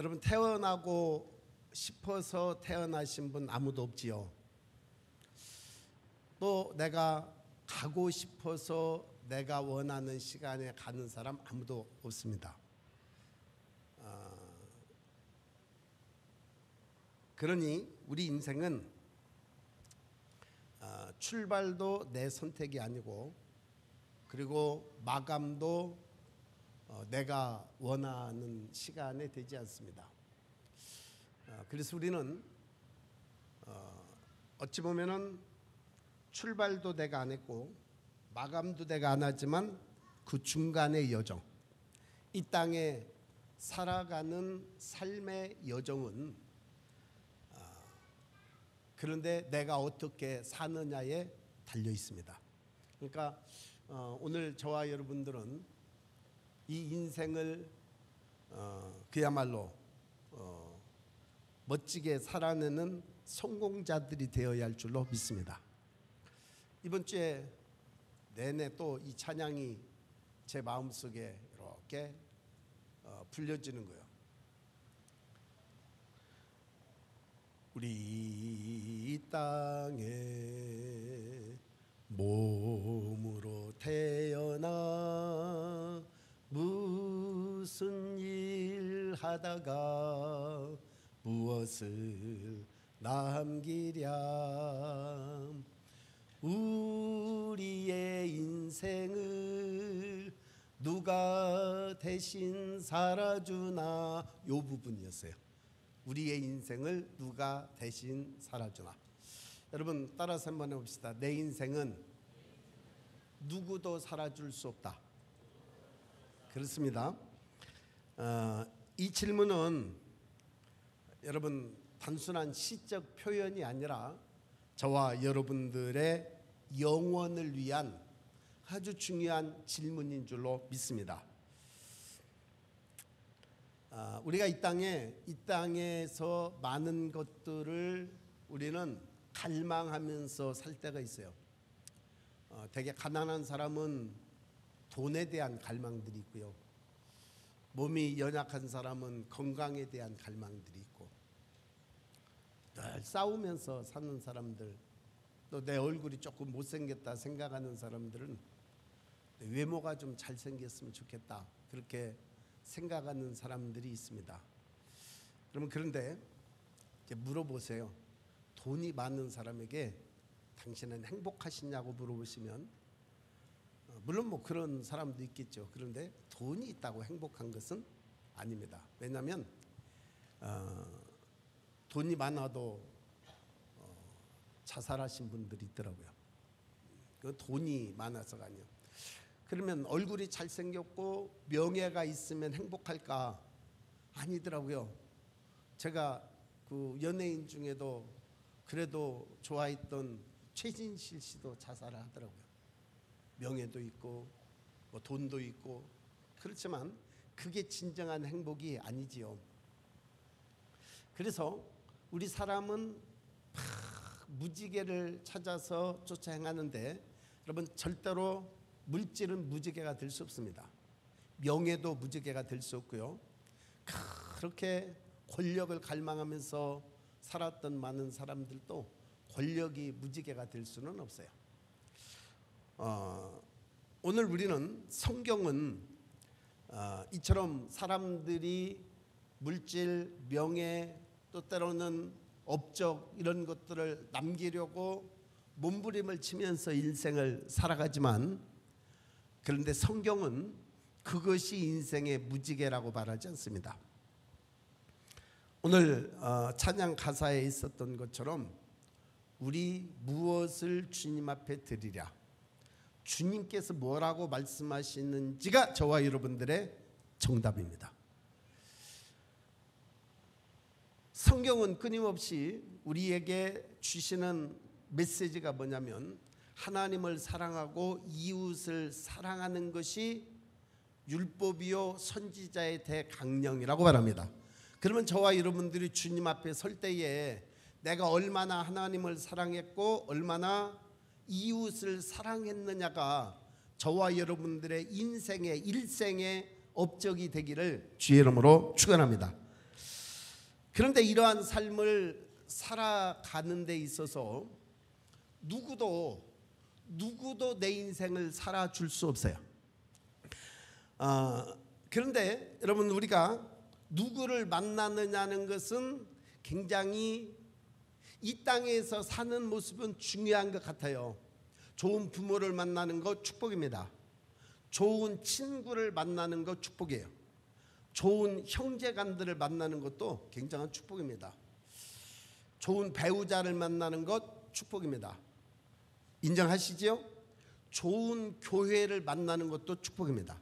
여러분, 태어나고 싶어서 태어나신 분 아무도 없지요. 또 내가 가고 싶어서 내가 원하는 시간에 가는 사람 아무도 없습니다. 그러니 우리 인생은 출발도 내 선택이 아니고, 그리고 마감도 내가 원하는 시간에 되지 않습니다. 그래서 우리는 어찌 보면은 출발도 내가 안 했고 마감도 내가 안 하지만 그 중간의 여정, 이 땅에 살아가는 삶의 여정은 그런데 내가 어떻게 사느냐에 달려 있습니다. 그러니까 오늘 저와 여러분들은 이 인생을 그야말로 멋지게 살아내는 성공자들이 되어야 할 줄로 믿습니다. 이번 주에 내내 또 이 찬양이 제 마음속에 이렇게 불려지는 거예요. 우리 이 땅에 몸으로 태어나 무슨 일 하다가 무엇을 남기랴. 우리의 인생을 누가 대신 살아주나, 요 부분이었어요. 우리의 인생을 누가 대신 살아주나. 여러분 따라서 한번 해봅시다. 내 인생은 누구도 살아줄 수 없다. 그렇습니다. 이 질문은 여러분 단순한 시적 표현이 아니라 저와 여러분들의 영원을 위한 아주 중요한 질문인 줄로 믿습니다. 우리가 이 땅에서 많은 것들을 우리는 갈망하면서 살 때가 있어요. 되게 가난한 사람은 돈에 대한 갈망들이 있고요. 몸이 연약한 사람은 건강에 대한 갈망들이 있고, 늘 싸우면서 사는 사람들, 또 내 얼굴이 조금 못생겼다 생각하는 사람들은 외모가 좀 잘생겼으면 좋겠다, 그렇게 생각하는 사람들이 있습니다. 그런데 이제 물어보세요. 돈이 많은 사람에게 당신은 행복하시냐고 물어보시면, 물론 뭐 그런 사람도 있겠죠. 그런데 돈이 있다고 행복한 것은 아닙니다. 왜냐하면 돈이 많아도 자살하신 분들이 있더라고요. 그 돈이 많아서가 아니에요. 그러면 얼굴이 잘생겼고 명예가 있으면 행복할까? 아니더라고요. 제가 그 연예인 중에도 그래도 좋아했던 최진실 씨도 자살을 하더라고요. 명예도 있고 뭐 돈도 있고, 그렇지만 그게 진정한 행복이 아니지요. 그래서 우리 사람은 무지개를 찾아서 쫓아 행하는데, 여러분 절대로 물질은 무지개가 될 수 없습니다. 명예도 무지개가 될 수 없고요. 그렇게 권력을 갈망하면서 살았던 많은 사람들도 권력이 무지개가 될 수는 없어요. 오늘 우리는 성경은 이처럼 사람들이 물질, 명예, 또 때로는 업적 이런 것들을 남기려고 몸부림을 치면서 인생을 살아가지만, 그런데 성경은 그것이 인생의 무지개라고 말하지 않습니다. 오늘 찬양 가사에 있었던 것처럼 우리 무엇을 주님 앞에 드리랴, 주님께서 뭐라고 말씀하시는지가 저와 여러분들의 정답입니다. 성경은 끊임없이 우리에게 주시는 메시지가 뭐냐면, 하나님을 사랑하고 이웃을 사랑하는 것이 율법이요 선지자의 대강령이라고 말합니다. 그러면 저와 여러분들이 주님 앞에 설 때에 내가 얼마나 하나님을 사랑했고 얼마나 이웃을 사랑했느냐가 저와 여러분들의 인생의 일생의 업적이 되기를 주의 이름으로 축원합니다. 그런데 이러한 삶을 살아가는 데 있어서 누구도 내 인생을 살아줄 수 없어요. 그런데 여러분, 우리가 누구를 만나느냐는 것은 굉장히 이 땅에서 사는 모습은 중요한 것 같아요. 좋은 부모를 만나는 것 축복입니다. 좋은 친구를 만나는 것 축복이에요. 좋은 형제간들을 만나는 것도 굉장한 축복입니다. 좋은 배우자를 만나는 것 축복입니다. 인정하시지요? 좋은 교회를 만나는 것도 축복입니다.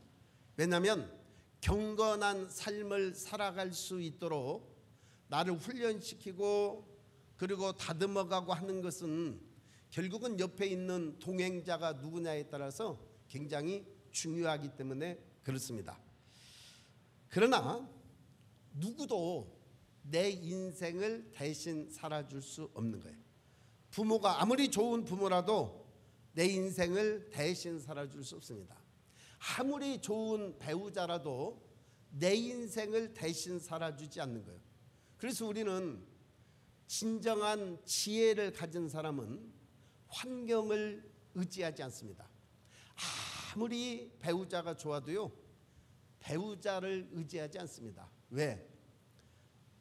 왜냐하면 경건한 삶을 살아갈 수 있도록 나를 훈련시키고 그리고 다듬어가고 하는 것은 결국은 옆에 있는 동행자가 누구냐에 따라서 굉장히 중요하기 때문에 그렇습니다. 그러나 누구도 내 인생을 대신 살아줄 수 없는 거예요. 부모가 아무리 좋은 부모라도 내 인생을 대신 살아줄 수 없습니다. 아무리 좋은 배우자라도 내 인생을 대신 살아주지 않는 거예요. 그래서 우리는 진정한 지혜를 가진 사람은 환경을 의지하지 않습니다. 아무리 배우자가 좋아도요, 배우자를 의지하지 않습니다. 왜?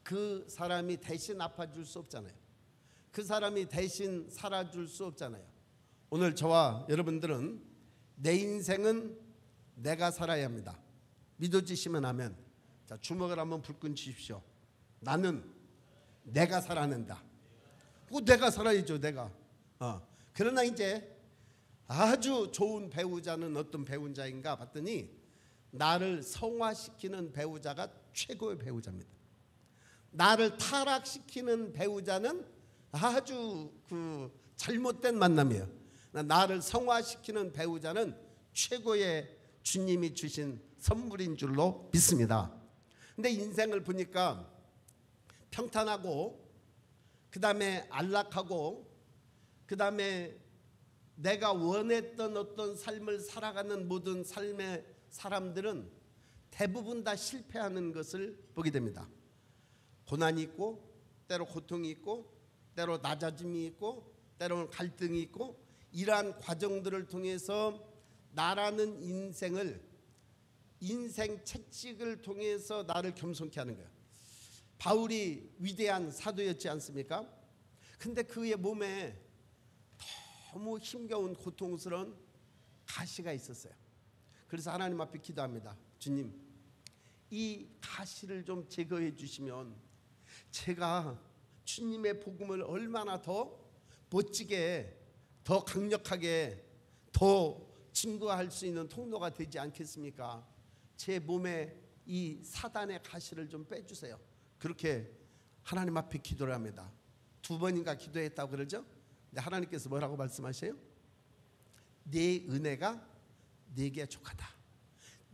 그 사람이 대신 아파줄 수 없잖아요. 그 사람이 대신 살아줄 수 없잖아요. 오늘 저와 여러분들은 내 인생은 내가 살아야 합니다. 믿어지시면 아멘. 자, 주먹을 한번 불끈 쥐십시오. 나는 내가 살아낸다. 내가 살아야죠, 내가. 그러나 이제 아주 좋은 배우자는 어떤 배우자인가 봤더니 나를 성화시키는 배우자가 최고의 배우자입니다. 나를 타락시키는 배우자는 아주 잘못된 만남이에요. 나를 성화시키는 배우자는 최고의 주님이 주신 선물인 줄로 믿습니다. 근데 인생을 보니까 평탄하고 그 다음에 안락하고 그 다음에 내가 원했던 어떤 삶을 살아가는 모든 삶의 사람들은 대부분 다 실패하는 것을 보게 됩니다. 고난이 있고 때로 고통이 있고 때로 낮아짐이 있고 때로는 갈등이 있고 이러한 과정들을 통해서 나라는 인생 채찍을 통해서 나를 겸손케 하는 거예요. 바울이 위대한 사도였지 않습니까? 근데 그의 몸에 너무 힘겨운 고통스러운 가시가 있었어요. 그래서 하나님 앞에 기도합니다. 주님, 이 가시를 좀 제거해 주시면 제가 주님의 복음을 얼마나 더 멋지게, 더 강력하게, 더 증거할 수 있는 통로가 되지 않겠습니까? 제 몸에 이 사단의 가시를 좀 빼주세요. 그렇게 하나님 앞에 기도를 합니다. 2번인가 기도했다고 그러죠? 근데 하나님께서 뭐라고 말씀하세요? 내 은혜가 내게 족하다.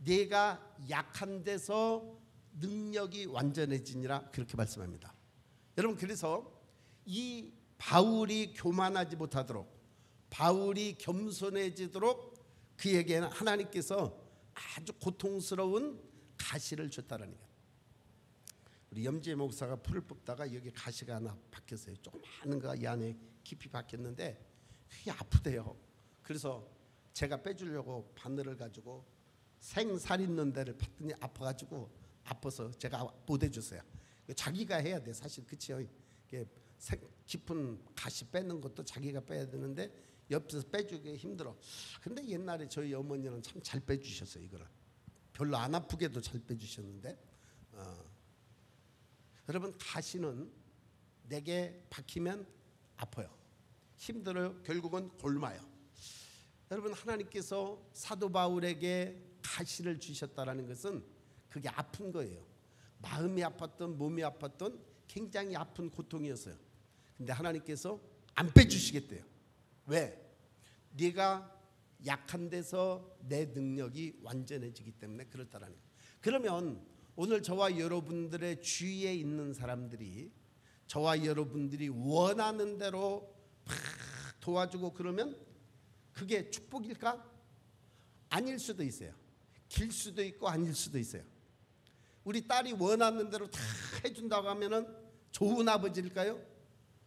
내가 약한 데서 능력이 완전해지니라, 그렇게 말씀합니다. 여러분, 그래서 이 바울이 교만하지 못하도록, 바울이 겸손해지도록 그에게는 하나님께서 아주 고통스러운 가시를 줬다라는 거예요. 우리 염지혜 목사가 풀을 뽑다가 여기 가시가 하나 박혔어요. 조그마한 거 이 안에 깊이 박혔는데 그게 아프대요. 그래서 제가 빼주려고 바늘을 가지고 생살 있는 데를 팠더니 아파서 제가 못 해줬어요. 자기가 해야 돼, 사실. 그치요? 깊은 가시 빼는 것도 자기가 빼야 되는데 옆에서 빼주기 힘들어. 근데 옛날에 저희 어머니는 참 잘 빼주셨어요. 이거를 별로 안 아프게도 잘 빼주셨는데, 여러분, 가시는 내게 박히면 아파요. 힘들어요. 결국은 곪아요. 여러분, 하나님께서 사도 바울에게 가시를 주셨다라는 것은 그게 아픈 거예요. 마음이 아팠던 몸이 아팠던 굉장히 아픈 고통이었어요. 근데 하나님께서 안 빼주시겠대요. 왜? 네가 약한 데서 내 능력이 완전해지기 때문에 그렇다라는 거예요. 그러면 오늘 저와 여러분들의 주위에 있는 사람들이 저와 여러분들이 원하는 대로 막 도와주고 그러면 그게 축복일까? 아닐 수도 있어요. 길 수도 있고 아닐 수도 있어요. 우리 딸이 원하는 대로 다 해준다고 하면은 좋은 아버지일까요?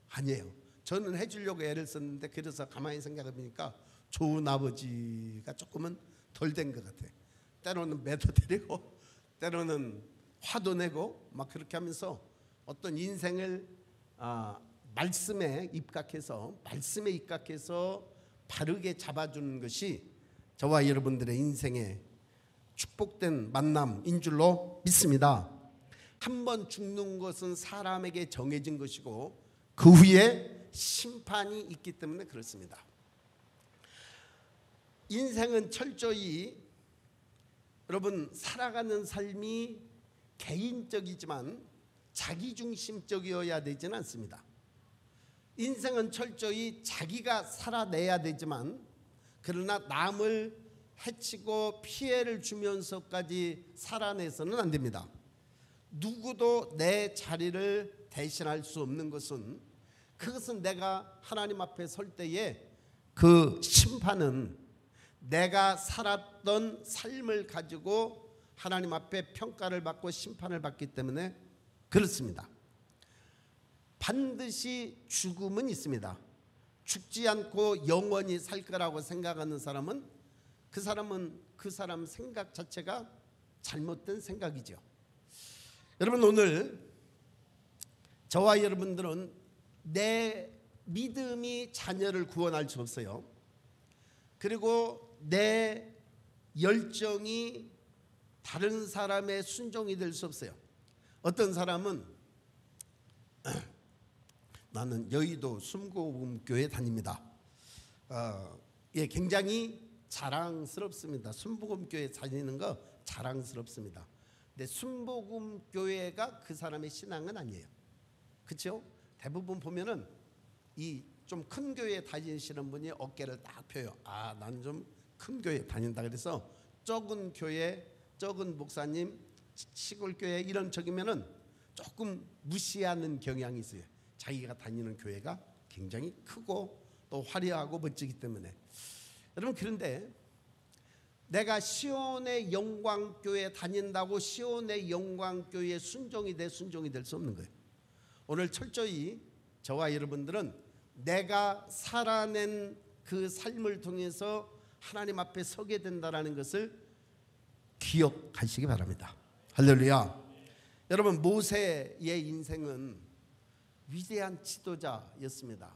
아니에요. 저는 해주려고 애를 썼는데 그래서 가만히 생각해 보니까 좋은 아버지가 조금은 덜 된 것 같아요. 때로는 매도 때리고 때로는 화도 내고 막 그렇게 하면서 어떤 인생을 말씀에 입각해서 바르게 잡아주는 것이 저와 여러분들의 인생의 축복된 만남인 줄로 믿습니다. 한 번 죽는 것은 사람에게 정해진 것이고 그 후에 심판이 있기 때문에 그렇습니다. 인생은 철저히 여러분 살아가는 삶이 개인적이지만 자기중심적이어야 되지는 않습니다. 인생은 철저히 자기가 살아내야 되지만 그러나 남을 해치고 피해를 주면서까지 살아내서는 안 됩니다. 누구도 내 자리를 대신할 수 없는 것은 그것은 내가 하나님 앞에 설 때에 그 심판은 내가 살았던 삶을 가지고 하나님 앞에 평가를 받고 심판을 받기 때문에 그렇습니다. 반드시 죽음은 있습니다. 죽지 않고 영원히 살 거라고 생각하는 사람은 그 사람 생각 자체가 잘못된 생각이죠. 여러분 오늘 저와 여러분들은 내 믿음이 자녀를 구원할 수 없어요. 그리고 내 열정이 다른 사람의 순종이 될 수 없어요. 어떤 사람은 나는 여의도 순복음교회 다닙니다. 굉장히 자랑스럽습니다. 순복음교회 다니는 거 자랑스럽습니다. 근데 순복음교회가 그 사람의 신앙은 아니에요. 그렇죠? 대부분 보면은 이 좀 큰 교회 다니시는 분이 어깨를 딱 펴요. 나는 좀 큰 교회 다닌다 그래서 적은 교회, 적은 목사님, 시골 교회 이런 적이면은 조금 무시하는 경향이 있어요. 자기가 다니는 교회가 굉장히 크고 또 화려하고 멋지기 때문에. 여러분 그런데 내가 시온의 영광교회 다닌다고 시온의 영광교회에 순종이 될 수 없는 거예요. 오늘 철저히 저와 여러분들은 내가 살아낸 그 삶을 통해서 하나님 앞에 서게 된다는 것을 기억하시기 바랍니다. 할렐루야. 여러분 모세의 인생은 위대한 지도자였습니다.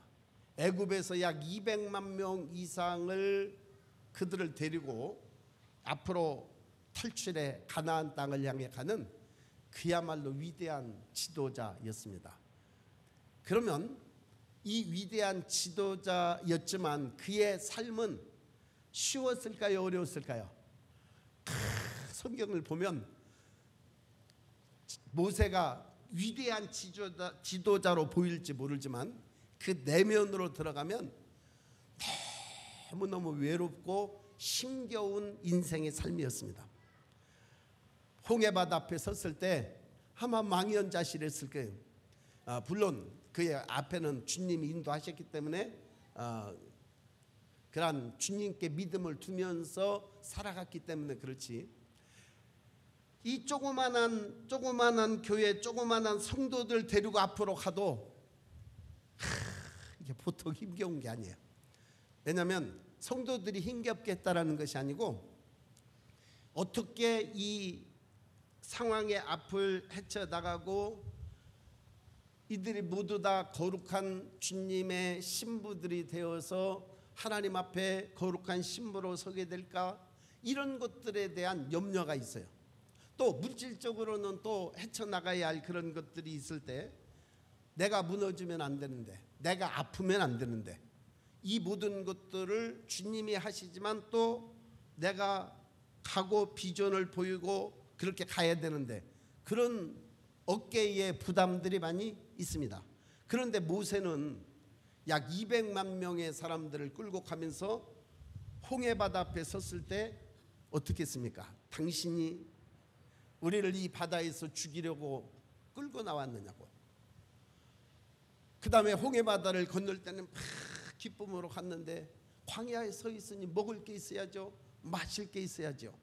애굽에서 약 200만 명 이상을 그들을 데리고 앞으로 탈출해 가나안 땅을 향해 가는 그야말로 위대한 지도자였습니다. 그러면 이 위대한 지도자였지만 그의 삶은 쉬웠을까요? 어려웠을까요? 성경을 보면 모세가 위대한 지도자로 보일지 모르지만 그 내면으로 들어가면 너무너무 외롭고 힘겨운 인생의 삶이었습니다. 홍해바다 앞에 섰을 때 아마 망연자실했을 거예요. 물론 그의 앞에는 주님이 인도하셨기 때문에 그러한 주님께 믿음을 두면서 살아갔기 때문에 그렇지. 이 조그만한 교회, 조그만한 성도들 데리고 앞으로 가도 이게 보통 힘겨운 게 아니에요. 왜냐하면 성도들이 힘겹게 했다라는 것이 아니고 어떻게 이 상황의 앞을 헤쳐나가고 이들이 모두 다 거룩한 주님의 신부들이 되어서 하나님 앞에 거룩한 신부로 서게 될까, 이런 것들에 대한 염려가 있어요. 또 물질적으로는 또 헤쳐나가야 할 그런 것들이 있을 때 내가 무너지면 안 되는데, 내가 아프면 안 되는데, 이 모든 것들을 주님이 하시지만 또 내가 가고 비전을 보이고 그렇게 가야 되는데 그런 어깨에 부담들이 많이 있습니다. 그런데 모세는 약 200만 명의 사람들을 끌고 가면서 홍해바다 앞에 섰을 때 어떻게 했습니까? 당신이 우리를 이 바다에서 죽이려고 끌고 나왔느냐고. 그 다음에 홍해바다를 건널 때는 막 기쁨으로 갔는데 광야에 서 있으니 먹을 게 있어야죠, 마실 게 있어야죠.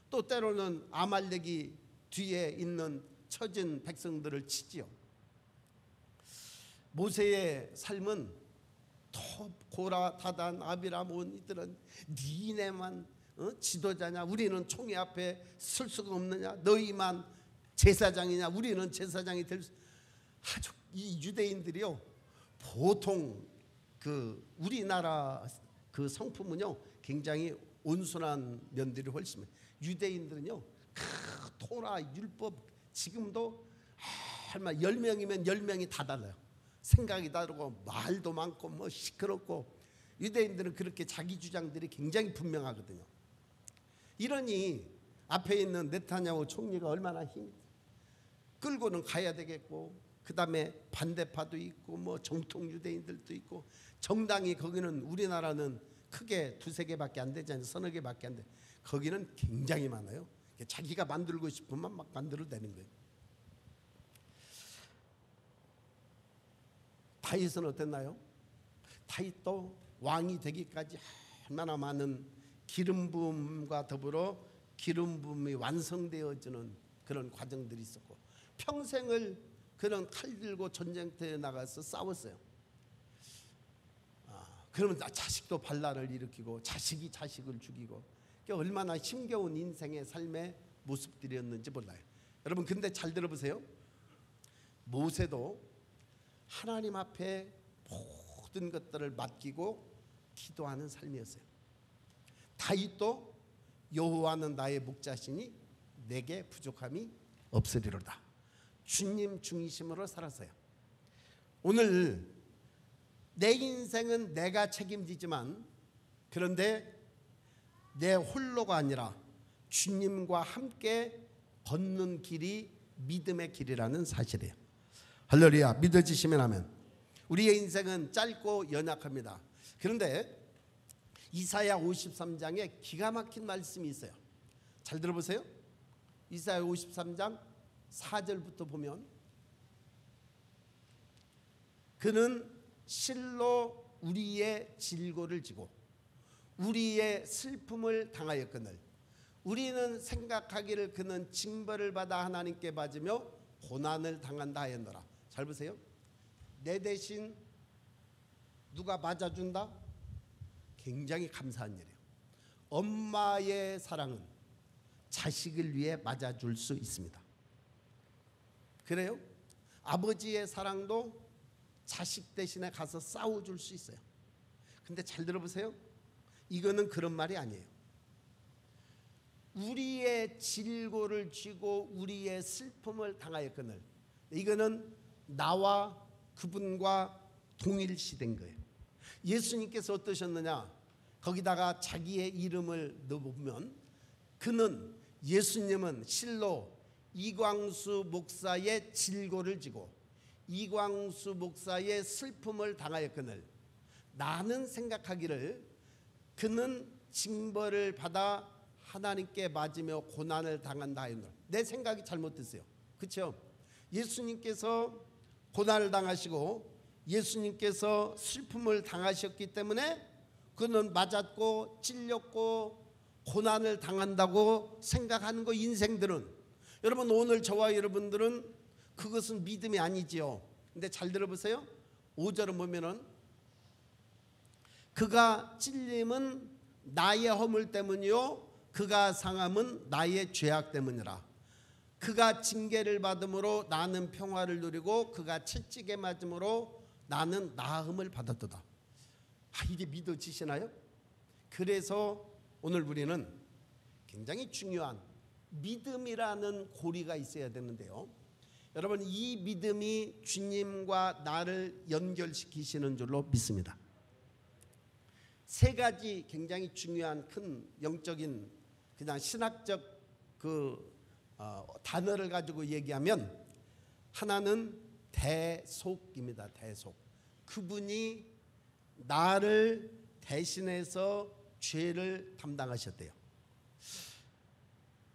또 때로는 아말렉이 뒤에 있는 처진 백성들을 치지요. 모세의 삶은 고라, 다단, 아비람 온 이들은 니네만 지도자냐? 우리는 총회 앞에 설 수가 없느냐? 너희만 제사장이냐? 우리는 제사장이 될 수. 아주 이 유대인들이요, 보통 그 우리나라 그 성품은요 굉장히 온순한 면들이 훨씬 많아요. 유대인들은요 토라 율법 지금도 정말 10명이면 10명이 다 달라요. 생각이 다르고 말도 많고 뭐 시끄럽고, 유대인들은 그렇게 자기 주장들이 굉장히 분명하거든요. 이러니 앞에 있는 네타냐후 총리가 얼마나 힘이 끌고는 가야 되겠고, 그 다음에 반대파도 있고 뭐 정통 유대인들도 있고, 정당이 거기는 우리나라는 크게 두세 개밖에 안 되잖아요. 서너 개밖에 안 돼. 거기는 굉장히 많아요. 자기가 만들고 싶으면 막 만들어도 되는 거예요. 다윗은 어땠나요? 다윗도 왕이 되기까지 얼마나 많은 기름 부음과 더불어 기름 부음이 완성되어지는 그런 과정들이 있었고, 평생을 그런 칼 들고 전쟁터에 나가서 싸웠어요. 그러면 자식도 반란을 일으키고 자식이 자식을 죽이고, 얼마나 힘겨운 인생의 삶의 모습들이었는지 몰라요. 여러분 근데 잘 들어보세요. 모세도 하나님 앞에 모든 것들을 맡기고 기도하는 삶이었어요. 다윗도 여호와는 나의 목자시니 내게 부족함이 없으리로다. 주님 중심으로 살았어요. 오늘 내 인생은 내가 책임지지만, 그런데 내 홀로가 아니라 주님과 함께 걷는 길이 믿음의 길이라는 사실이에요. 할렐루야. 믿어지시면 하면. 우리의 인생은 짧고 연약합니다. 그런데 이사야 53장에 기가 막힌 말씀이 있어요. 잘 들어보세요. 이사야 53장 4절부터 보면, 그는 실로 우리의 질고를 지고 우리의 슬픔을 당하였거늘 우리는 생각하기를 그는 징벌을 받아 하나님께 받으며 고난을 당한다 하였노라. 잘 보세요. 내 대신 누가 맞아준다? 굉장히 감사한 일이에요. 엄마의 사랑은 자식을 위해 맞아줄 수 있습니다. 그래요? 아버지의 사랑도 자식 대신에 가서 싸워줄 수 있어요. 근데 잘 들어보세요. 이거는 그런 말이 아니에요. 우리의 질고를 쥐고 우리의 슬픔을 당하였거늘, 이거는 나와 그분과 동일시된 거예요. 예수님께서 어떠셨느냐? 거기다가 자기의 이름을 넣어보면, 그는, 예수님은 실로 이광수 목사의 질고를 지고 이광수 목사의 슬픔을 당하였거늘 나는 생각하기를 그는 징벌을 받아 하나님께 맞으며 고난을 당한다 하였노라. 내 생각이 잘못됐어요. 그렇죠? 예수님께서 고난을 당하시고 예수님께서 슬픔을 당하셨기 때문에 그는 맞았고 찔렸고 고난을 당한다고 생각하는 거, 인생들은. 여러분 오늘 저와 여러분들은 그것은 믿음이 아니지요. 근데 잘 들어보세요. 5절을 보면은, 그가 찔림은 나의 허물 때문이요 그가 상함은 나의 죄악 때문이라. 그가 징계를 받음으로 나는 평화를 누리고 그가 채찍에 맞음으로 나는 나음을 받았도다. 이게 믿어지시나요? 그래서 오늘 우리는 굉장히 중요한 믿음이라는 고리가 있어야 되는데요. 여러분 이 믿음이 주님과 나를 연결시키시는 줄로 믿습니다. 세 가지 굉장히 중요한 큰 영적인 그냥 신학적 단어를 가지고 얘기하면, 하나는 대속입니다. 대속. 그분이 나를 대신해서 죄를 담당하셨대요.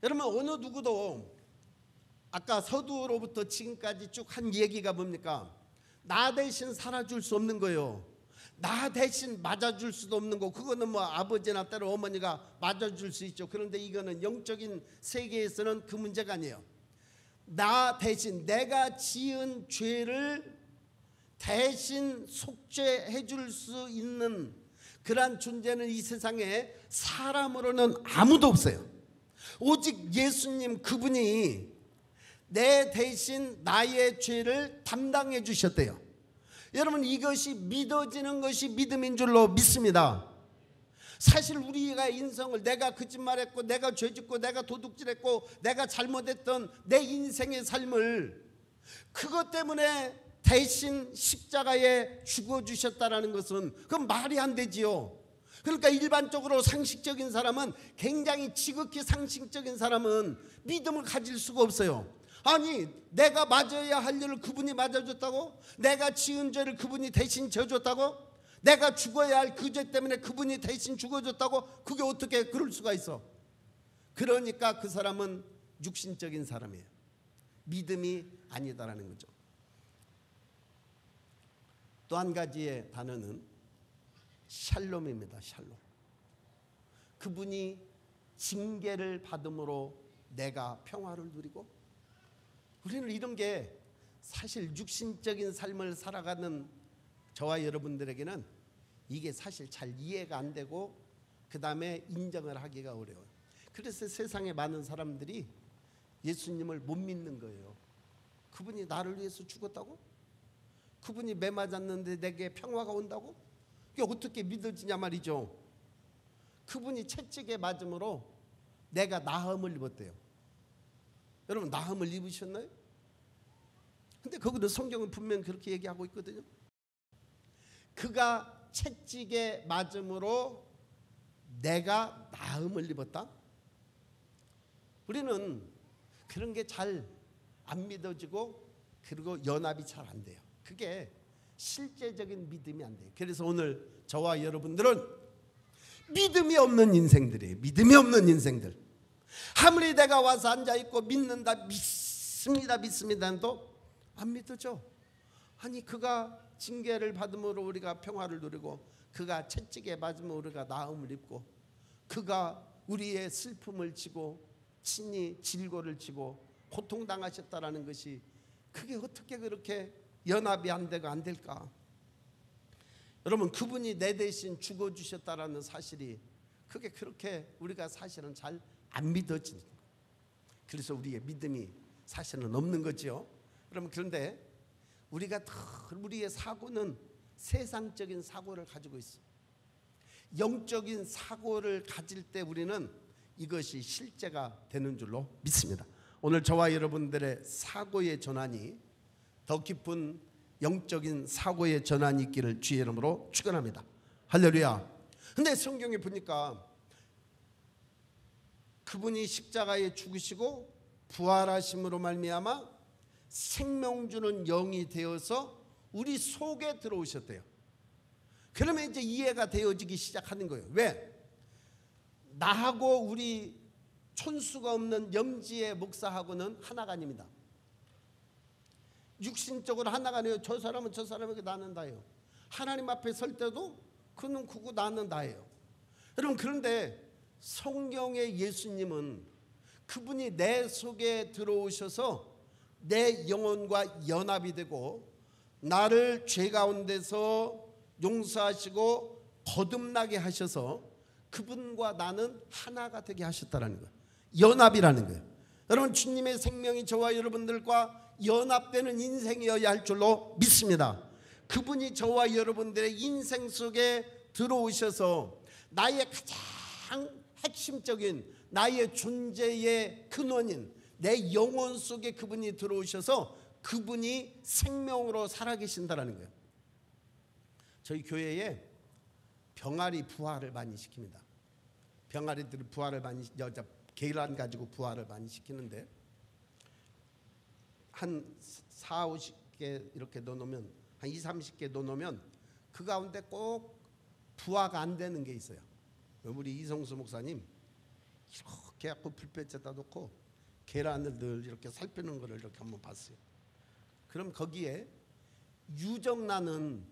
여러분 어느 누구도 아까 서두로부터 지금까지 쭉 한 얘기가 뭡니까? 나 대신 살아줄 수 없는 거예요. 나 대신 맞아줄 수도 없는 거. 그거는 뭐 아버지나 때로 어머니가 맞아줄 수 있죠. 그런데 이거는 영적인 세계에서는 그 문제가 아니에요. 나 대신 내가 지은 죄를 대신 속죄해 줄 수 있는 그러한 존재는 이 세상에 사람으로는 아무도 없어요. 오직 예수님, 그분이 내 대신 나의 죄를 담당해 주셨대요. 여러분, 이것이 믿어지는 것이 믿음인 줄로 믿습니다. 사실 우리가 인생을, 내가 거짓말했고, 내가 죄짓고, 내가 도둑질했고, 내가 잘못했던 내 인생의 삶을 그것 때문에 대신 십자가에 죽어주셨다는 것은 그건 말이 안 되지요. 그러니까 일반적으로 상식적인 사람은, 굉장히 지극히 상식적인 사람은 믿음을 가질 수가 없어요. 아니, 내가 맞아야 할 일을 그분이 맞아줬다고? 내가 지은 죄를 그분이 대신 져줬다고? 내가 죽어야 할 그 죄 때문에 그분이 대신 죽어줬다고? 그게 어떻게 그럴 수가 있어? 그러니까 그 사람은 육신적인 사람이에요. 믿음이 아니다라는 거죠. 또 한 가지의 단어는 샬롬입니다. 샬롬. 그분이 징계를 받음으로 내가 평화를 누리고, 우리는 이런 게 사실 육신적인 삶을 살아가는 저와 여러분들에게는 이게 사실 잘 이해가 안 되고, 그 다음에 인정을 하기가 어려워요. 그래서 세상에 많은 사람들이 예수님을 못 믿는 거예요. 그분이 나를 위해서 죽었다고? 그분이 매 맞았는데 내게 평화가 온다고? 이게 어떻게 믿어지냐 말이죠. 그분이 채찍에 맞음으로 내가 나음을 입었대요. 여러분, 나음을 입으셨나요? 근데 거기도 성경은 분명히 그렇게 얘기하고 있거든요. 그가 채찍에 맞음으로 내가 나음을 입었다? 우리는 그런 게 잘 안 믿어지고, 그리고 연합이 잘 안 돼요. 그게 실제적인 믿음이 안 돼요. 그래서 오늘 저와 여러분들은 믿음이 없는 인생들이에요. 믿음이 없는 인생들. 아무리 내가 와서 앉아있고 믿는다, 믿습니다 해도 안 믿어져. 아니, 그가 징계를 받음으로 우리가 평화를 누리고, 그가 채찍에 맞으면 우리가 나음을 입고, 그가 우리의 슬픔을 지고 친히 질고를 지고 고통당하셨다라는 것이, 그게 어떻게 그렇게 연합이 안 되고 안 될까? 여러분, 그분이 내 대신 죽어주셨다라는 사실이, 그게 그렇게 우리가 사실은 잘 안 믿어지는 거예요. 그래서 우리의 믿음이 사실은 없는 거죠. 그런데 우리가 우리의 사고는 세상적인 사고를 가지고 있어요. 영적인 사고를 가질 때 우리는 이것이 실제가 되는 줄로 믿습니다. 오늘 저와 여러분들의 사고의 전환이 더 깊은 영적인 사고의 전환이 있기를 주의 이름으로 축원합니다. 할렐루야. 근데 성경에 보니까 그분이 십자가에 죽으시고 부활하심으로 말미암아 생명 주는 영이 되어서 우리 속에 들어오셨대요. 그러면 이제 이해가 되어지기 시작하는 거예요. 왜? 나하고 우리 촌수가 없는 염지의 목사하고는 하나가 아닙니다. 육신적으로 하나가 아니에요. 저 사람은 저 사람에게 나는 다예요. 하나님 앞에 설 때도 그는 그고 나는 나예요. 여러분, 그런데 성경의 예수님은 그분이 내 속에 들어오셔서 내 영혼과 연합이 되고, 나를 죄 가운데서 용서하시고 거듭나게 하셔서 그분과 나는 하나가 되게 하셨다는 거예요. 연합이라는 거예요. 여러분, 주님의 생명이 저와 여러분들과 연합되는 인생이어야 할 줄로 믿습니다. 그분이 저와 여러분들의 인생 속에 들어오셔서 나의 가장 핵심적인 나의 존재의 근원인 내 영혼 속에 그분이 들어오셔서 그분이 생명으로 살아계신다는 거예요. 저희 교회에 병아리 부활을 많이 시킵니다. 병아리들이 부활을 많이, 여자 계란 가지고 부활을 많이 시키는데, 한 4, 50개 이렇게 넣어놓으면, 한 2, 30개 넣어놓으면 그 가운데 꼭 부화가 안 되는 게 있어요. 우리 이성수 목사님 이렇게 갖고 불볕에다 놓고 계란을 늘 이렇게 살피는 거를 이렇게 한번 봤어요. 그럼 거기에 유정란은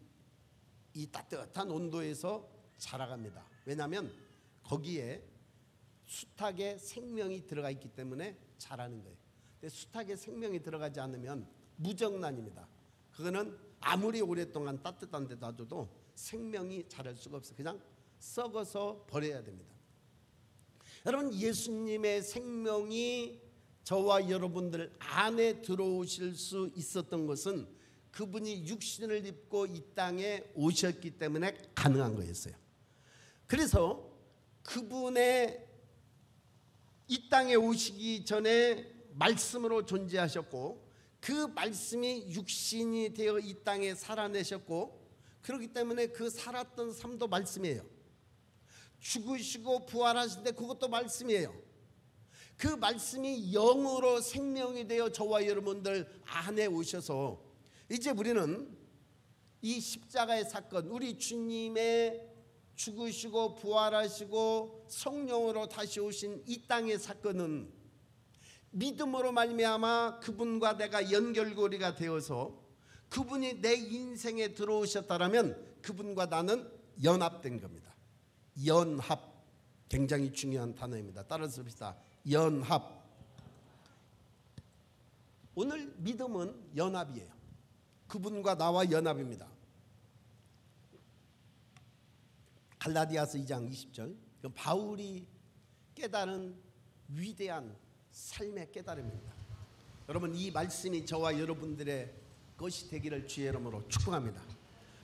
이 따뜻한 온도에서 자라갑니다. 왜냐하면 거기에 수탉의 생명이 들어가 있기 때문에 자라는 거예요. 근데 수탉의 생명이 들어가지 않으면 무정란입니다. 그거는 아무리 오랫동안 따뜻한 데 놔둬도 생명이 자랄 수가 없어요. 그냥 썩어서 버려야 됩니다. 여러분, 예수님의 생명이 저와 여러분들 안에 들어오실 수 있었던 것은 그분이 육신을 입고 이 땅에 오셨기 때문에 가능한 거였어요. 그래서 그분의 이 땅에 오시기 전에 말씀으로 존재하셨고, 그 말씀이 육신이 되어 이 땅에 살아내셨고, 그렇기 때문에 그 살았던 삶도 말씀이에요. 죽으시고 부활하신 때 그것도 말씀이에요. 그 말씀이 영으로 생명이 되어 저와 여러분들 안에 오셔서 이제 우리는 이 십자가의 사건, 우리 주님의 죽으시고 부활하시고 성령으로 다시 오신 이 땅의 사건은 믿음으로 말미암아 그분과 내가 연결고리가 되어서 그분이 내 인생에 들어오셨다라면 그분과 나는 연합된 겁니다. 연합, 굉장히 중요한 단어입니다. 따라서 봅시다. 연합. 오늘 믿음은 연합이에요. 그분과 나와 연합입니다. 갈라디아서 2장 20절, 바울이 깨달은 위대한 삶의 깨달음입니다. 여러분, 이 말씀이 저와 여러분들의 것이 되기를 주의 이름으로 축복합니다.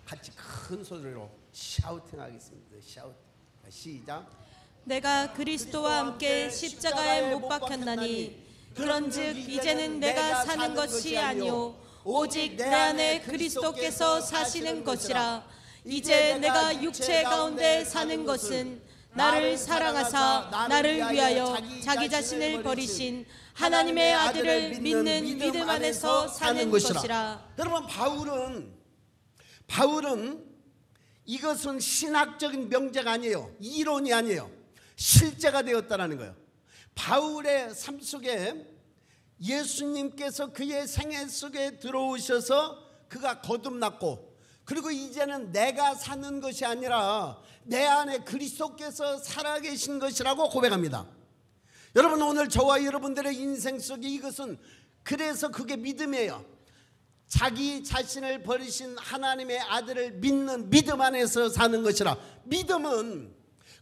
같이 큰 소리로 샤우팅하겠습니다. 샤우팅. 시작. 내가 그리스도와 함께 십자가에 못 박혔나니 그런즉 이제는 내가 사는 것이 아니요 오직 내 안에 그리스도께서 사시는 것이라. 이제 내가 육체 가운데 사는 것은 나를 사랑하사 나를 위하여 자기 자신을 버리신 하나님의 아들을 믿는 믿음 안에서 사는 것이라. 여러분, 바울은 이것은 신학적인 명제가 아니에요. 이론이 아니에요. 실제가 되었다는 거예요. 바울의 삶 속에 예수님께서 그의 생애 속에 들어오셔서 그가 거듭났고, 그리고 이제는 내가 사는 것이 아니라 내 안에 그리스도께서 살아계신 것이라고 고백합니다. 여러분, 오늘 저와 여러분들의 인생 속에 이것은, 그래서 그게 믿음이에요. 자기 자신을 버리신 하나님의 아들을 믿는 믿음 안에서 사는 것이라. 믿음은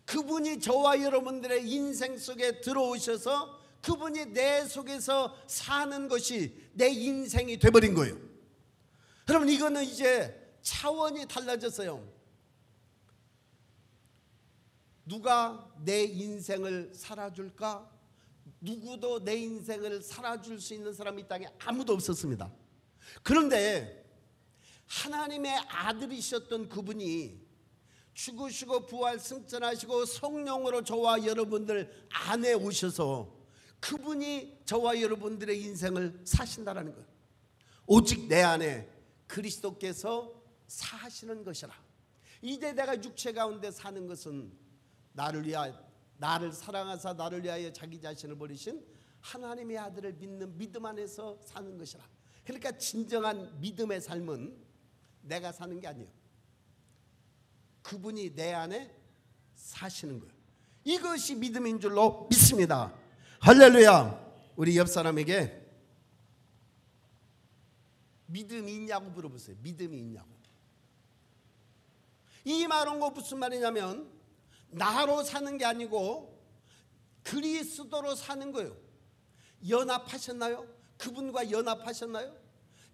그분이 저와 여러분들의 인생 속에 들어오셔서 그분이 내 속에서 사는 것이 내 인생이 돼버린 거예요. 여러분, 이거는 이제 차원이 달라졌어요. 누가 내 인생을 살아줄까? 누구도 내 인생을 살아줄 수 있는 사람이 이 땅에 아무도 없었습니다. 그런데 하나님의 아들이셨던 그분이 죽으시고 부활 승천하시고 성령으로 저와 여러분들 안에 오셔서 그분이 저와 여러분들의 인생을 사신다라는 거예요. 오직 내 안에 그리스도께서 사시는 것이라. 이제 내가 육체 가운데 사는 것은 나를 사랑하사 나를 위하여 자기 자신을 버리신 하나님의 아들을 믿는 믿음 안에서 사는 것이라. 그러니까 진정한 믿음의 삶은 내가 사는 게 아니에요. 그분이 내 안에 사시는 거예요. 이것이 믿음인 줄로 믿습니다. 할렐루야. 우리 옆 사람에게 믿음이 있냐고 물어보세요. 믿음이 있냐고. 이 말은 무슨 말이냐면 나로 사는 게 아니고 그리스도로 사는 거예요. 연합하셨나요? 그분과 연합하셨나요?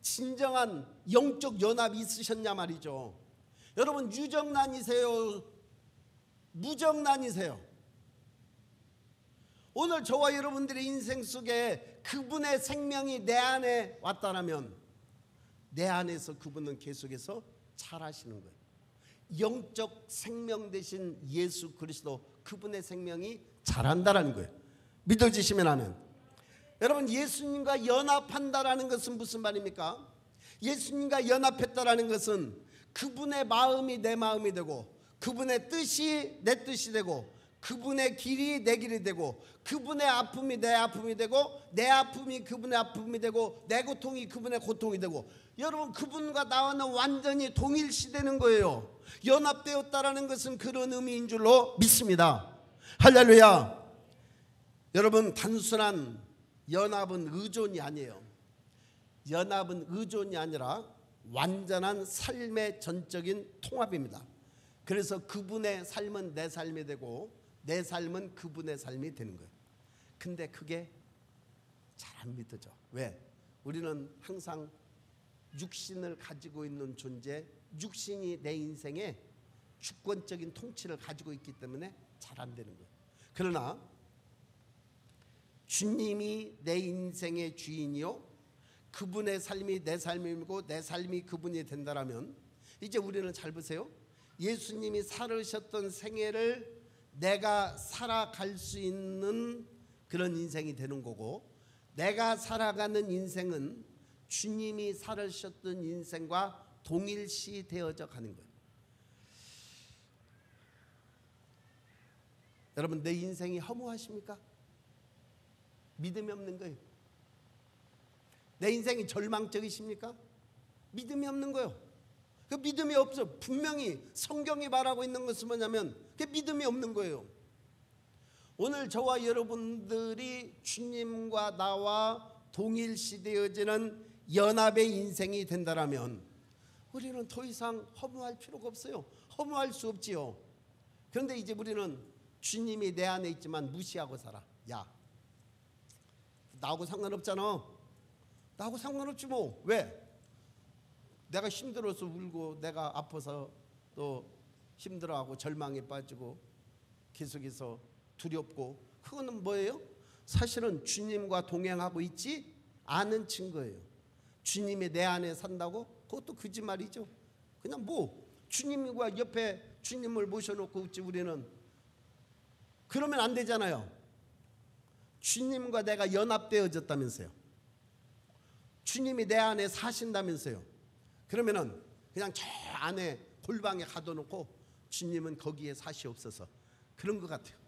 진정한 영적 연합이 있으셨냐 말이죠. 여러분, 유정란이세요? 무정란이세요? 오늘 저와 여러분들의 인생 속에 그분의 생명이 내 안에 왔다면 내 안에서 그분은 계속해서 잘하시는 거예요. 영적 생명 되신 예수 그리스도, 그분의 생명이 잘한다라는 거예요. 믿어지시면 하면. 여러분, 예수님과 연합한다라는 것은 무슨 말입니까? 예수님과 연합했다라는 것은 그분의 마음이 내 마음이 되고, 그분의 뜻이 내 뜻이 되고, 그분의 길이 내 길이 되고, 그분의 아픔이 내 아픔이 되고, 내 아픔이 그분의 아픔이 되고, 내 고통이 그분의 고통이 되고, 여러분, 그분과 나와는 완전히 동일시되는 거예요. 연합되었다라는 것은 그런 의미인 줄로 믿습니다. 할렐루야. 여러분, 단순한 연합은 의존이 아니에요. 연합은 의존이 아니라 완전한 삶의 전적인 통합입니다. 그래서 그분의 삶은 내 삶이 되고 내 삶은 그분의 삶이 되는 거예요. 근데 그게 잘 안 믿어져. 왜? 우리는 항상 육신을 가지고 있는 존재, 육신이 내 인생에 주권적인 통치를 가지고 있기 때문에 잘 안 되는 거예요. 그러나 주님이 내 인생의 주인이요, 그분의 삶이 내 삶이고 내 삶이 그분이 된다라면, 이제 우리는 잘 보세요. 예수님이 살으셨던 생애를 내가 살아갈 수 있는 그런 인생이 되는 거고, 내가 살아가는 인생은 주님이 살으셨던 인생과 동일시 되어져 가는 거예요. 여러분, 내 인생이 허무하십니까? 믿음이 없는 거예요. 내 인생이 절망적이십니까? 믿음이 없는 거예요. 그 믿음이 없어. 분명히 성경이 말하고 있는 것은 뭐냐면 그 믿음이 없는 거예요. 오늘 저와 여러분들이 주님과 나와 동일시되어지는 연합의 인생이 된다라면 우리는 더 이상 허무할 필요가 없어요. 허무할 수 없지요. 그런데 이제 우리는 주님이 내 안에 있지만 무시하고 살아. 야, 나하고 상관없잖아. 나하고 상관없지 뭐. 왜? 내가 힘들어서 울고 내가 아파서 또 힘들어하고 절망에 빠지고 계속해서 두렵고, 그거는 뭐예요? 사실은 주님과 동행하고 있지 않은 증거예요. 주님이 내 안에 산다고? 그것도 거짓말이죠. 그냥 뭐 주님과 옆에 주님을 모셔놓고 있지 우리는. 그러면 안 되잖아요. 주님과 내가 연합되어졌다면서요. 주님이 내 안에 사신다면서요. 그러면은 그냥 저 안에 골방에 가둬놓고 주님은 거기에 사시옵소서, 그런 것 같아요.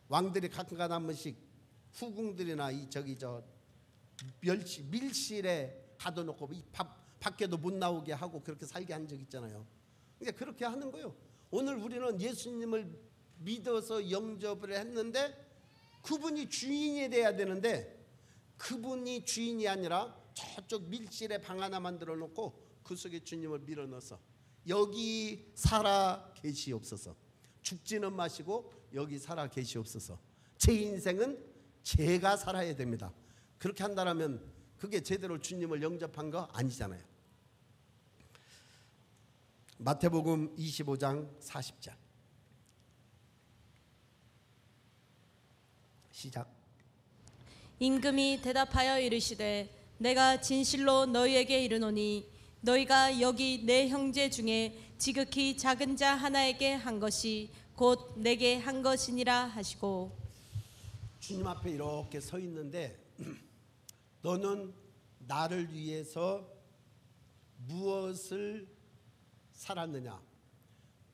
왕들이 가끔가다 한 번씩 후궁들이나 밀실에 가둬놓고 밖에도 못 나오게 하고 그렇게 살게 한 적 있잖아요. 그러니까 그렇게 하는 거예요. 오늘 우리는 예수님을 믿어서 영접을 했는데 그분이 주인이 돼야 되는데, 그분이 주인이 아니라 저쪽 밀실에 방 하나 만들어 놓고 그 속에 주님을 밀어넣어서 여기 살아 계시옵소서, 죽지는 마시고 여기 살아 계시옵소서, 제 인생은 제가 살아야 됩니다. 그렇게 한다면 그게 제대로 주님을 영접한 거 아니잖아요. 마태복음 25장 40절 시작. 임금이 대답하여 이르시되 내가 진실로 너희에게 이르노니 너희가 여기 내 형제 중에 지극히 작은 자 하나에게 한 것이 곧 내게 한 것이니라 하시고, 주님 앞에 이렇게 서 있는데 너는 나를 위해서 무엇을 살았느냐?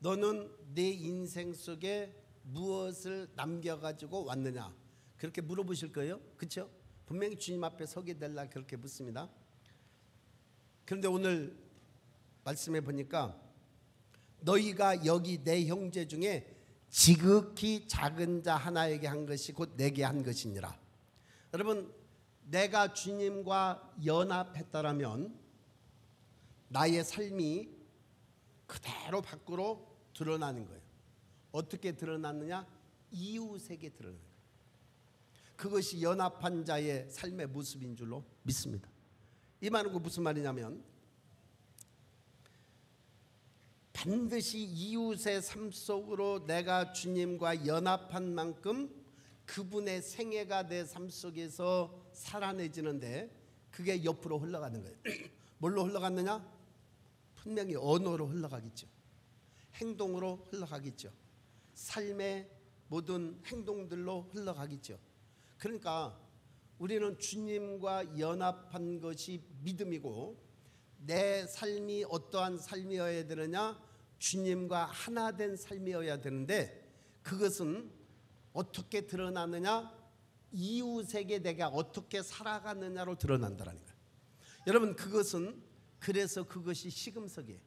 너는 내 인생 속에 무엇을 남겨가지고 왔느냐? 그렇게 물어보실 거예요. 그렇죠? 분명히 주님 앞에 서게 될라 그렇게 묻습니다. 그런데 오늘 말씀해 보니까 너희가 여기 내 형제 중에 지극히 작은 자 하나에게 한 것이 곧 내게 한 것이니라. 여러분, 내가 주님과 연합했다라면 나의 삶이 그대로 밖으로 드러나는 거예요. 어떻게 드러났느냐? 이웃에게 드러나는 거예요. 그것이 연합한 자의 삶의 모습인 줄로 믿습니다. 이 말은 무슨 말이냐면 반드시 이웃의 삶 속으로 내가 주님과 연합한 만큼 그분의 생애가 내 삶 속에서 살아내지는데 그게 옆으로 흘러가는 거예요. 뭘로 흘러갔느냐? 분명히 언어로 흘러가겠죠. 행동으로 흘러가겠죠. 삶의 모든 행동들로 흘러가겠죠. 그러니까 우리는 주님과 연합한 것이 믿음이고, 내 삶이 어떠한 삶이어야 되느냐? 주님과 하나 된 삶이어야 되는데, 그것은 어떻게 드러나느냐? 이웃에게 내가 어떻게 살아가느냐로 드러난다는 거예요. 여러분, 그것은 그래서 그것이 시금석이에요.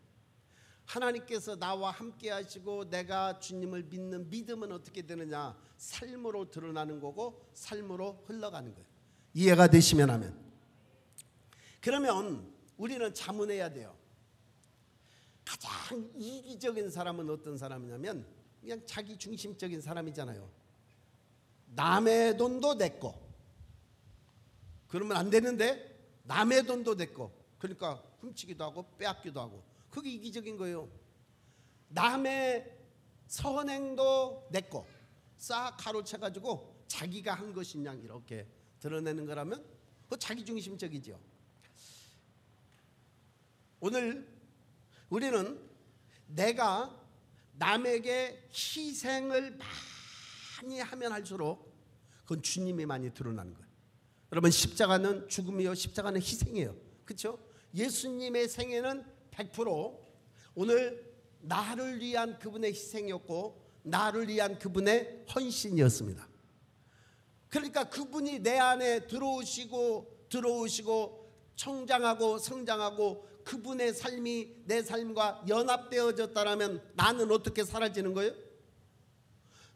하나님께서 나와 함께 하시고 내가 주님을 믿는 믿음은 어떻게 되느냐? 삶으로 드러나는 거고 삶으로 흘러가는 거예요. 이해가 되시면 하면. 그러면 우리는 자문해야 돼요. 가장 이기적인 사람은 어떤 사람이냐면 그냥 자기 중심적인 사람이잖아요. 남의 돈도 내 거. 그러면 안 되는데 남의 돈도 내 거. 그러니까 훔치기도 하고 빼앗기도 하고. 그게 이기적인 거예요. 남의 선행도 내 거. 싹 가로채가지고 자기가 한 것인 양 이렇게 드러내는 거라면 그거 자기 중심적이죠. 오늘 우리는 내가 남에게 희생을 많이 하면 할수록 그건 주님이 많이 드러나는 거예요. 여러분, 십자가는 죽음이요, 십자가는 희생이에요. 그렇죠? 예수님의 생애는 100% 오늘 나를 위한 그분의 희생이었고 나를 위한 그분의 헌신이었습니다. 그러니까 그분이 내 안에 들어오시고 성장하고 그분의 삶이 내 삶과 연합되어졌다면 나는 어떻게 사라지는 거예요?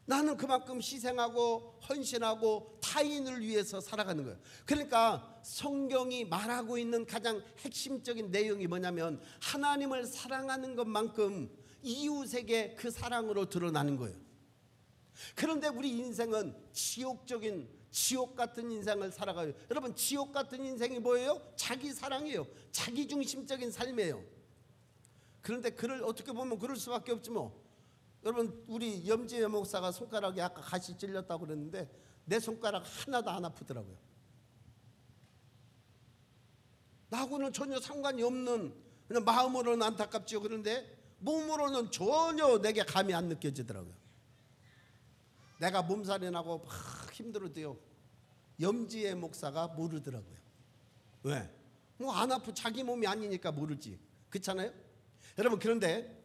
나는 그만큼 희생하고 헌신하고 타인을 위해서 살아가는 거예요. 그러니까 성경이 말하고 있는 가장 핵심적인 내용이 뭐냐면 하나님을 사랑하는 것만큼 이웃에게 그 사랑으로 드러나는 거예요. 그런데 우리 인생은 지옥 같은 인생을 살아가요. 여러분, 지옥 같은 인생이 뭐예요? 자기 사랑이에요. 자기 중심적인 삶이에요. 그런데 어떻게 보면 그럴 수밖에 없지 뭐. 여러분, 우리 염지혜 목사가 손가락에 아까 가시 찔렸다고 그랬는데 내 손가락 하나도 안 아프더라고요. 나하고는 전혀 상관이 없는, 그냥 마음으로는 안타깝죠. 그런데 몸으로는 전혀 내게 감이 안 느껴지더라고요. 내가 몸살이 나고 막 힘들어도요, 염지혜 목사가 모르더라고요. 왜? 뭐 안 아프, 자기 몸이 아니니까 모르지. 그렇잖아요? 여러분, 그런데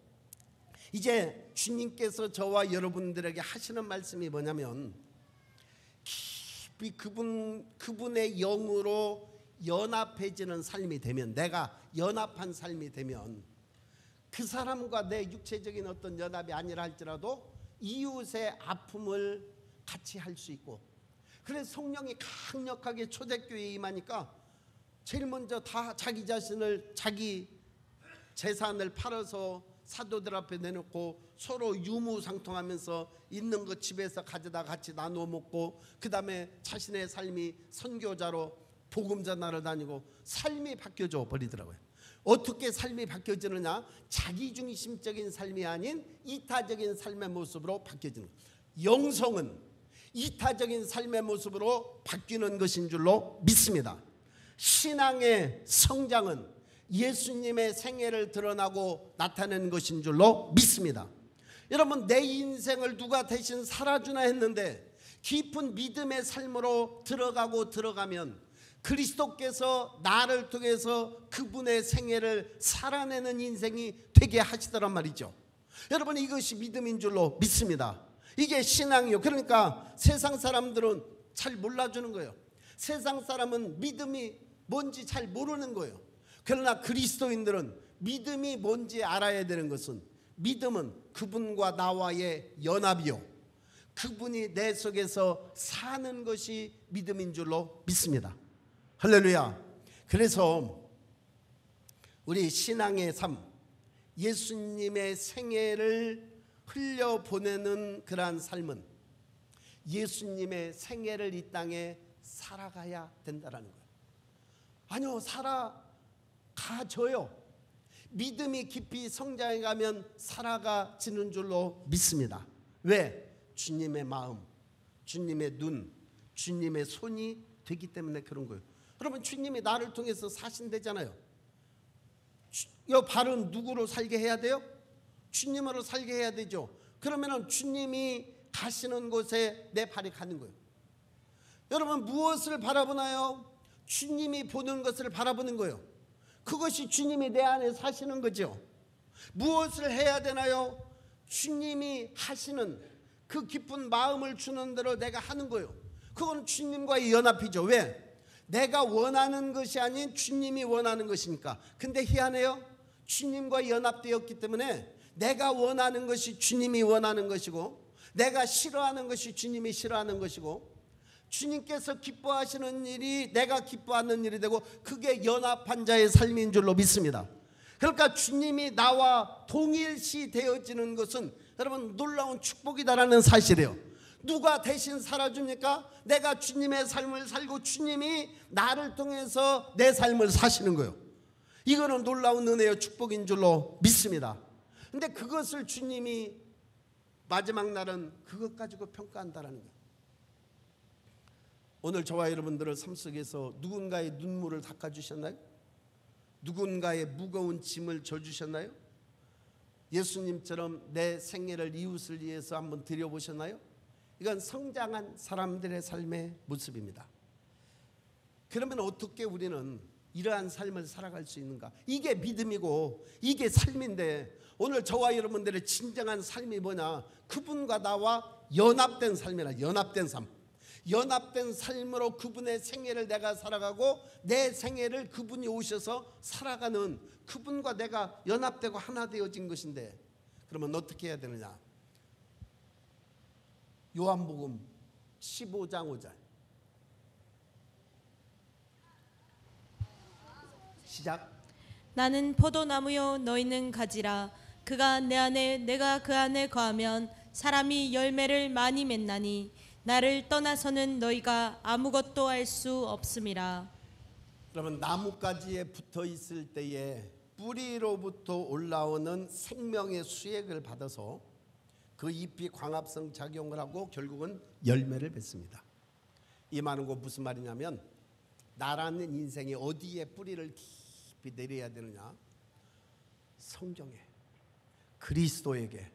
이제 주님께서 저와 여러분들에게 하시는 말씀이 뭐냐면 깊이 그분의 영으로 연합해지는 삶이 되면, 내가 연합한 삶이 되면 그 사람과 내 육체적인 어떤 연합이 아니라 할지라도 이웃의 아픔을 같이 할 수 있고, 그래서 성령이 강력하게 초대교회에 임하니까 제일 먼저 다 자기 자신을, 자기 재산을 팔아서 사도들 앞에 내놓고 서로 유무상통하면서 있는 것 집에서 가져다 같이 나누어 먹고, 그 다음에 자신의 삶이 선교자로 복음 전하러 다니고 삶이 바뀌어져 버리더라고요. 어떻게 삶이 바뀌어지느냐? 자기중심적인 삶이 아닌 이타적인 삶의 모습으로 바뀌어지는 거예요. 영성은 이타적인 삶의 모습으로 바뀌는 것인 줄로 믿습니다. 신앙의 성장은 예수님의 생애를 드러나고 나타내는 것인 줄로 믿습니다. 여러분, 내 인생을 누가 대신 살아주나 했는데 깊은 믿음의 삶으로 들어가면 그리스도께서 나를 통해서 그분의 생애를 살아내는 인생이 되게 하시더란 말이죠. 여러분, 이것이 믿음인 줄로 믿습니다. 이게 신앙이요. 그러니까 세상 사람들은 잘 몰라주는 거예요. 세상 사람은 믿음이 뭔지 잘 모르는 거예요. 그러나 그리스도인들은 믿음이 뭔지 알아야 되는 것은, 믿음은 그분과 나와의 연합이요, 그분이 내 속에서 사는 것이 믿음인 줄로 믿습니다. 할렐루야. 그래서 우리 신앙의 삶, 예수님의 생애를 흘려보내는 그러한 삶은 예수님의 생애를 이 땅에 살아가야 된다는 거예요. 아니요, 살아가져요. 믿음이 깊이 성장해가면 살아가지는 줄로 믿습니다. 왜? 주님의 마음, 주님의 눈, 주님의 손이 되기 때문에 그런 거예요. 여러분, 주님이 나를 통해서 사신대잖아요. 이 발은 누구로 살게 해야 돼요? 주님으로 살게 해야 되죠. 그러면 주님이 가시는 곳에 내 발이 가는 거예요. 여러분, 무엇을 바라보나요? 주님이 보는 것을 바라보는 거예요. 그것이 주님이 내 안에 사시는 거죠. 무엇을 해야 되나요? 주님이 하시는 그 기쁜 마음을 주는 대로 내가 하는 거예요. 그건 주님과의 연합이죠. 왜? 내가 원하는 것이 아닌 주님이 원하는 것이니까. 근데 희한해요. 주님과 연합되었기 때문에 내가 원하는 것이 주님이 원하는 것이고, 내가 싫어하는 것이 주님이 싫어하는 것이고, 주님께서 기뻐하시는 일이 내가 기뻐하는 일이 되고, 그게 연합한 자의 삶인 줄로 믿습니다. 그러니까 주님이 나와 동일시 되어지는 것은 여러분 놀라운 축복이다라는 사실이에요. 누가 대신 살아줍니까? 내가 주님의 삶을 살고 주님이 나를 통해서 내 삶을 사시는 거예요. 이거는 놀라운 은혜의 축복인 줄로 믿습니다. 근데 그것을 주님이 마지막 날은 그것 가지고 평가한다라는 거예요. 오늘 저와 여러분들의 삶 속에서 누군가의 눈물을 닦아주셨나요? 누군가의 무거운 짐을 져주셨나요? 예수님처럼 내 생애를 이웃을 위해서 한번 드려보셨나요? 이건 성장한 사람들의 삶의 모습입니다. 그러면 어떻게 우리는 이러한 삶을 살아갈 수 있는가? 이게 믿음이고 이게 삶인데, 오늘 저와 여러분들의 진정한 삶이 뭐냐? 그분과 나와 연합된 삶이라. 연합된 삶. 연합된 삶으로 그분의 생애를 내가 살아가고 내 생애를 그분이 오셔서 살아가는, 그분과 내가 연합되고 하나 되어진 것인데, 그러면 어떻게 해야 되느냐? 요한복음 15장 5절 시작. 나는 포도나무요 너희는 가지라. 그가 내 안에 내가 그 안에 거하면 사람이 열매를 많이 맺나니 나를 떠나서는 너희가 아무것도 할 수 없음이라. 그러면 나뭇가지에 붙어 있을 때에 뿌리로부터 올라오는 생명의 수액을 받아서 그 잎이 광합성 작용을 하고 결국은 열매를 맺습니다. 이 말은 무슨 말이냐면, 나라는 인생이 어디에 뿌리를 깊이 내려야 되느냐? 성경에, 그리스도에게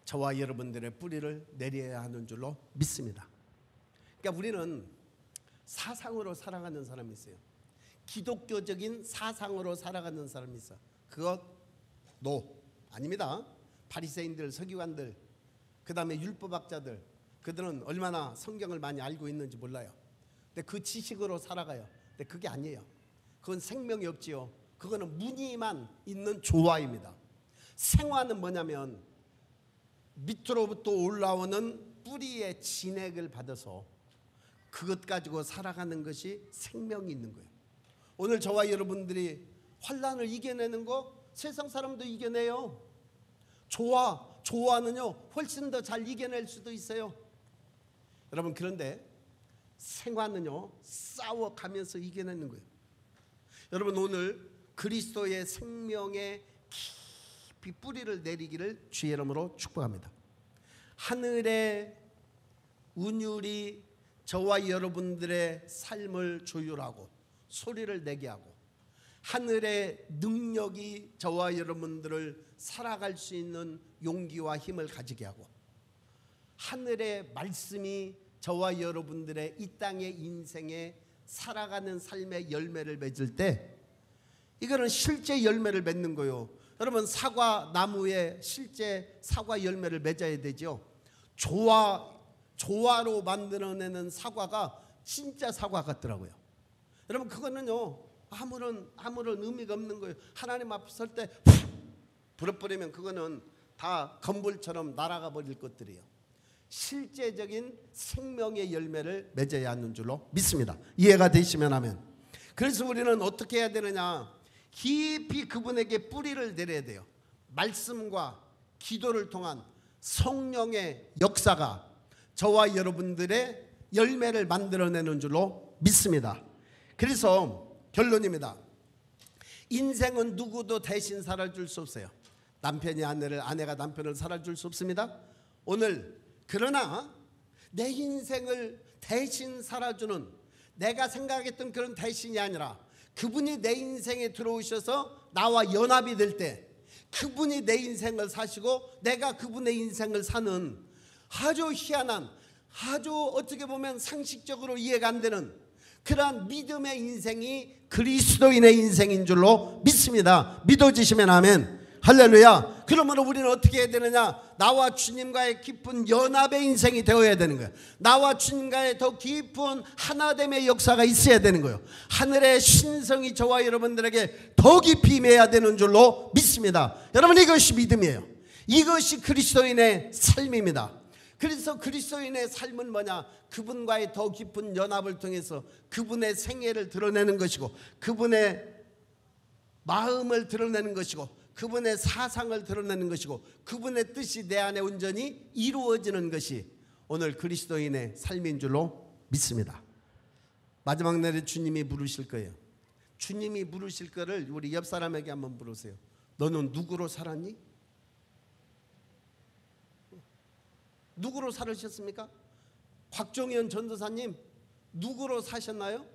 저와 여러분들의 뿌리를 내려야 하는 줄로 믿습니다. 그러니까 우리는 사상으로 살아가는 사람이 있어요. 기독교적인 사상으로 살아가는 사람이 있어. 그것 아닙니다. 바리새인들, 서기관들, 그 다음에 율법학자들, 그들은 얼마나 성경을 많이 알고 있는지 몰라요. 근데 그 지식으로 살아가요. 근데 그게 아니에요. 그건 생명이 없지요. 그거는 무늬만 있는 조화입니다. 생화는 뭐냐면 밑으로부터 올라오는 뿌리의 진액을 받아서 그것 가지고 살아가는 것이 생명이 있는 거예요. 오늘 저와 여러분들이 환난을 이겨내는 거 세상 사람도 이겨내요. 조화는요 훨씬 더 잘 이겨낼 수도 있어요. 여러분, 그런데 생화는요 싸워가면서 이겨내는 거예요. 여러분, 오늘 그리스도의 생명에 깊이 뿌리를 내리기를 주의 이름으로 축복합니다. 하늘의 운율이 저와 여러분들의 삶을 조율하고 소리를 내게 하고, 하늘의 능력이 저와 여러분들을 살아갈 수 있는 용기와 힘을 가지게 하고, 하늘의 말씀이 저와 여러분들의 이 땅의 인생에 살아가는 삶의 열매를 맺을 때, 이거는 실제 열매를 맺는 거예요. 여러분, 사과 나무에 실제 사과 열매를 맺어야 되죠. 조화로 만들어내는 사과가 진짜 사과 같더라고요. 여러분, 그거는요 아무런 의미가 없는 거예요. 하나님 앞에 설 때 불어버리면 그거는 다 건불처럼 날아가 버릴 것들이에요. 실제적인 생명의 열매를 맺어야 하는 줄로 믿습니다. 이해가 되시면 하면. 그래서 우리는 어떻게 해야 되느냐? 깊이 그분에게 뿌리를 내려야 돼요. 말씀과 기도를 통한 성령의 역사가 저와 여러분들의 열매를 만들어내는 줄로 믿습니다. 그래서 결론입니다. 인생은 누구도 대신 살아줄 수 없어요. 남편이 아내를, 아내가 남편을 살아줄 수 없습니다. 오늘 그러나 내 인생을 대신 살아주는, 내가 생각했던 그런 대신이 아니라 그분이 내 인생에 들어오셔서 나와 연합이 될 때 그분이 내 인생을 사시고 내가 그분의 인생을 사는 아주 희한한, 아주 어떻게 보면 상식적으로 이해가 안 되는 그러한 믿음의 인생이 그리스도인의 인생인 줄로 믿습니다. 믿어지시면 아멘. 할렐루야. 그러면 우리는 어떻게 해야 되느냐? 나와 주님과의 깊은 연합의 인생이 되어야 되는 거예요. 나와 주님과의 더 깊은 하나됨의 역사가 있어야 되는 거예요. 하늘의 신성이 저와 여러분들에게 더 깊이 임해야 되는 줄로 믿습니다. 여러분, 이것이 믿음이에요. 이것이 그리스도인의 삶입니다. 그래서 그리스도인의 삶은 뭐냐? 그분과의 더 깊은 연합을 통해서 그분의 생애를 드러내는 것이고, 그분의 마음을 드러내는 것이고 그분의 사상을 드러내는 것이고 그분의 뜻이 내 안에 온전히 이루어지는 것이 오늘 그리스도인의 삶인 줄로 믿습니다. 마지막 날에 주님이 물으실 거예요. 주님이 물으실 거를 우리 옆 사람에게 한번 물으세요. 너는 누구로 살았니? 누구로 살으셨습니까? 곽종현 전도사님 누구로 사셨나요?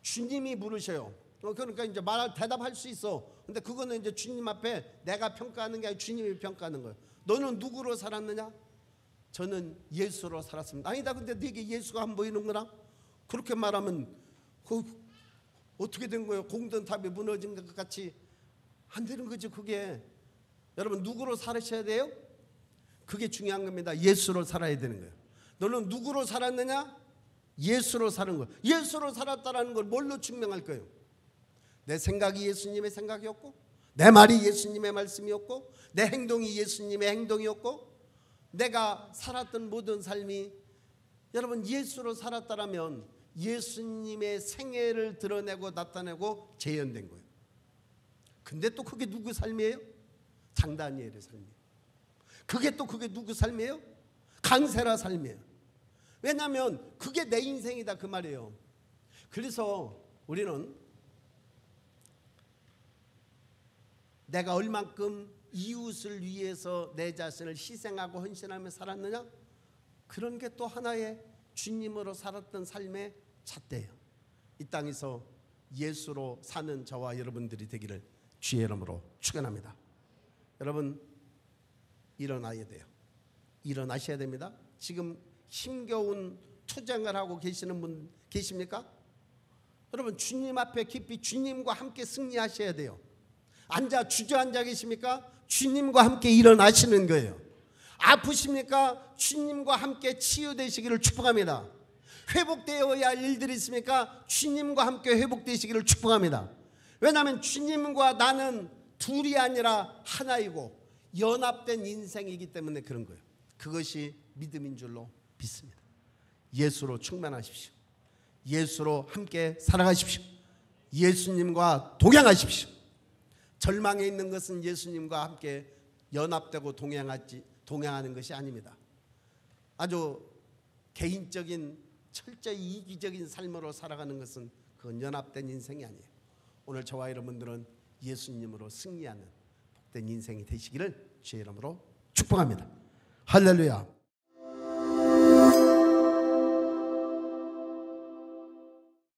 주님이 물으셔요. 그러니까 이제 대답할 수 있어. 근데 그거는 이제 주님 앞에 내가 평가하는 게 아니라 주님이 평가하는 거예요. 너는 누구로 살았느냐? 저는 예수로 살았습니다. 아니다, 근데 네게 예수가 안 보이는구나? 그렇게 말하면 어떻게 된 거예요? 공든탑이 무너진 것 같이 안 되는 거죠. 그게 여러분 누구로 살으셔야 돼요? 그게 중요한 겁니다. 예수로 살아야 되는 거예요. 너는 누구로 살았느냐? 예수로 사는 거예요. 예수로 살았다라는 걸 뭘로 증명할 거예요? 내 생각이 예수님의 생각이었고 내 말이 예수님의 말씀이었고 내 행동이 예수님의 행동이었고 내가 살았던 모든 삶이 여러분 예수로 살았다라면 예수님의 생애를 드러내고 나타내고 재현된 거예요. 근데 또 그게 누구 삶이에요? 장다니엘의 삶이에요. 그게 누구 삶이에요? 강세라 삶이에요. 왜냐하면 그게 내 인생이다 그 말이에요. 그래서 우리는 내가 얼만큼 이웃을 위해서 내 자신을 희생하고 헌신하며 살았느냐? 그런 게 또 하나의 주님으로 살았던 삶의 잣대예요. 이 땅에서 예수로 사는 저와 여러분들이 되기를 주의 이름으로 축원합니다. 여러분 일어나야 돼요. 일어나셔야 됩니다. 지금 힘겨운 투쟁을 하고 계시는 분 계십니까? 여러분 주님 앞에 깊이 주님과 함께 승리하셔야 돼요. 주저앉아 계십니까? 주님과 함께 일어나시는 거예요. 아프십니까? 주님과 함께 치유되시기를 축복합니다. 회복되어야 할 일들이 있습니까? 주님과 함께 회복되시기를 축복합니다. 왜냐하면 주님과 나는 둘이 아니라 하나이고 연합된 인생이기 때문에 그런 거예요. 그것이 믿음인 줄로 믿습니다. 예수로 충만하십시오. 예수로 함께 살아가십시오. 예수님과 동행하십시오. 절망에 있는 것은 예수님과 함께 연합되고 동행하는 것이 아닙니다. 아주 개인적인 철저히 이기적인 삶으로 살아가는 것은 그건 연합된 인생이 아니에요. 오늘 저와 여러분들은 예수님으로 승리하는 복된 인생이 되시기를 주의 이름으로 축복합니다. 할렐루야.